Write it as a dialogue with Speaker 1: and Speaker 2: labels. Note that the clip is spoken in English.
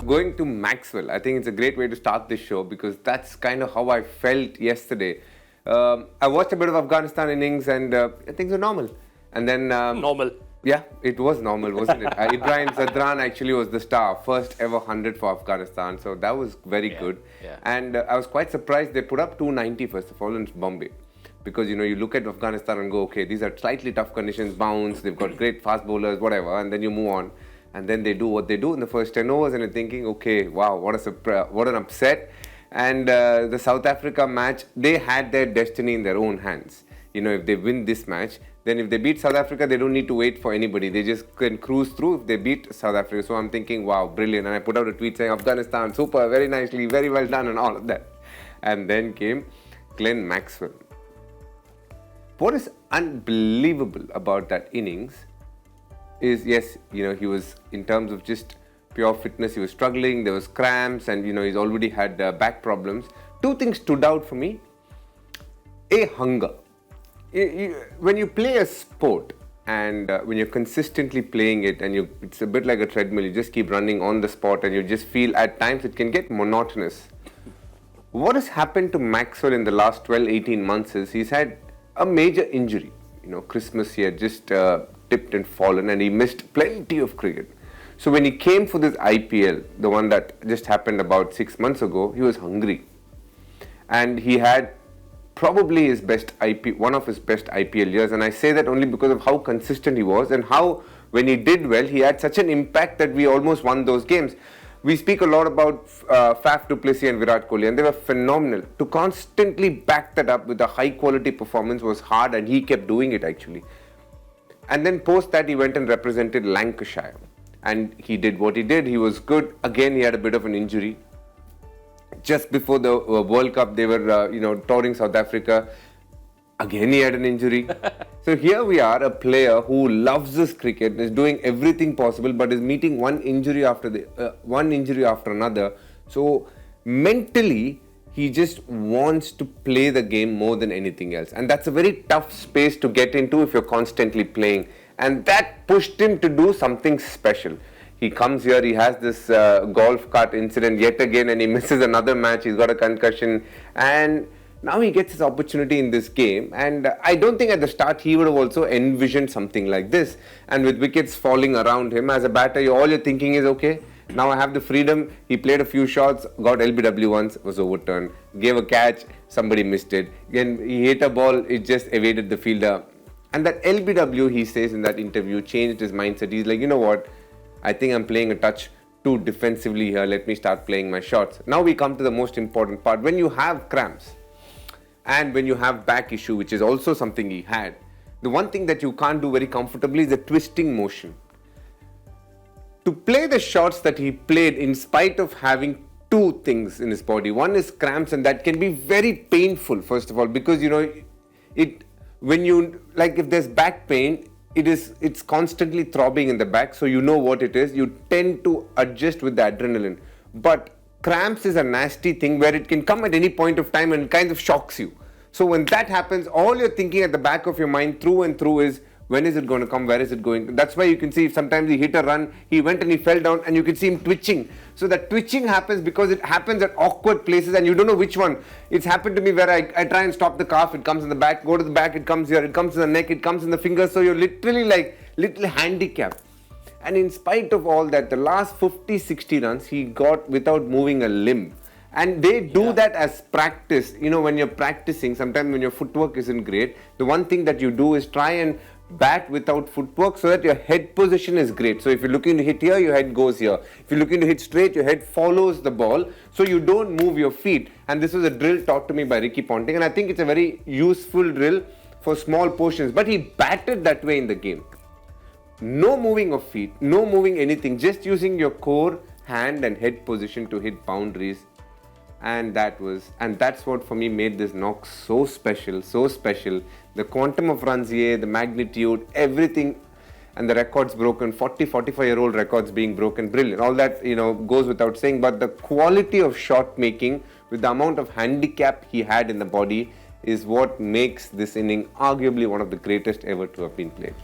Speaker 1: going to Maxwell. I think it's a great way to start this show because that's kind of how I felt yesterday. I watched a bit of Afghanistan innings and things were normal. And then...
Speaker 2: normal.
Speaker 1: Yeah, it was normal, wasn't it? Ibrahim Zadran actually was the star, first ever 100 for Afghanistan. So that was very good.
Speaker 2: Yeah.
Speaker 1: And I was quite surprised they put up 290 first of all in Bombay. Because, you know, you look at Afghanistan and go, okay, these are slightly tough conditions, bounce, they've got great fast bowlers, whatever, and then you move on. And then they do what they do in the first 10 overs and you're thinking, okay, wow, what an upset. And the South Africa match, they had their destiny in their own hands. You know, if they win this match, then if they beat South Africa, they don't need to wait for anybody. They just can cruise through if they beat South Africa. So I'm thinking, wow, brilliant. And I put out a tweet saying, Afghanistan, super, very nicely, very well done and all of that. And then came Glenn Maxwell. What is unbelievable about that innings is, yes, you know, he was, in terms of just pure fitness, he was struggling, there was cramps and, you know, he's already had back problems. Two things stood out for me. A, hunger. When you play a sport and when you're consistently playing it and it's a bit like a treadmill, you just keep running on the spot and you just feel at times it can get monotonous. What has happened to Maxwell in the last 12-18 months is he's had a major injury. You know, Christmas he had just tipped and fallen and he missed plenty of cricket. So when he came for this IPL, the one that just happened about 6 months ago, he was hungry. And he had probably his best one of his best IPL years, and I say that only because of how consistent he was and how when he did well, he had such an impact that we almost won those games. We speak a lot about Faf du Plessis and Virat Kohli, and they were phenomenal. To constantly back that up with a high quality performance was hard, and he kept doing it actually. And then post that, he went and represented Lancashire, and he did what he did. He was good. Again, he had a bit of an injury. Just before the World Cup, they were, touring South Africa. Again, he had an injury. So here we are, a player who loves this cricket, is doing everything possible, but is meeting one injury after another. So mentally, he just wants to play the game more than anything else. And that's a very tough space to get into if you're constantly playing. And that pushed him to do something special. He comes here, he has this golf cart incident yet again and he misses another match, he's got a concussion and now he gets his opportunity in this game, and I don't think at the start he would have also envisioned something like this. And with wickets falling around him, as a batter, all you're thinking is, okay, now I have the freedom. He played a few shots, got LBW once, was overturned, gave a catch, somebody missed it. Again, he hit a ball, it just evaded the fielder. And that LBW, he says in that interview, changed his mindset. He's like, you know what, I think I'm playing a touch too defensively here, let me start playing my shots. Now we come to the most important part. When you have cramps, and when you have back issue, which is also something he had, the one thing that you can't do very comfortably is the twisting motion. To play the shots that he played in spite of having two things in his body. One is cramps, and that can be very painful, first of all, because, you know, when you, like if there's back pain, it's constantly throbbing in the back, so you know what it is. You tend to adjust with the adrenaline. But cramps is a nasty thing where it can come at any point of time and kind of shocks you. So when that happens, all you're thinking at the back of your mind through and through is, when is it going to come? Where is it going? That's why you can see sometimes he hit a run, he went and he fell down and you can see him twitching. So that twitching happens because it happens at awkward places and you don't know which one. It's happened to me where I try and stop the calf, it comes in the back, go to the back, it comes here, it comes in the neck, it comes in the fingers. So you're literally like little handicapped. And in spite of all that, the last 50-60 runs he got without moving a limb. And they do that as practice. You know, when you're practicing, sometimes when your footwork isn't great, the one thing that you do is try and bat without footwork so that your head position is great. So if you're looking to hit here, your head goes here. If you're looking to hit straight, your head follows the ball. So you don't move your feet. And this was a drill taught to me by Ricky Ponting. And I think it's a very useful drill for small portions. But he batted that way in the game. No moving of feet, no moving anything, just using your core, hand and head position to hit boundaries. And that's what for me made this knock so special, so special. The quantum of runs here, the magnitude, everything, and the records broken, 45-year-old records being broken, brilliant. All that, you know, goes without saying, but the quality of shot making with the amount of handicap he had in the body is what makes this inning arguably one of the greatest ever to have been played.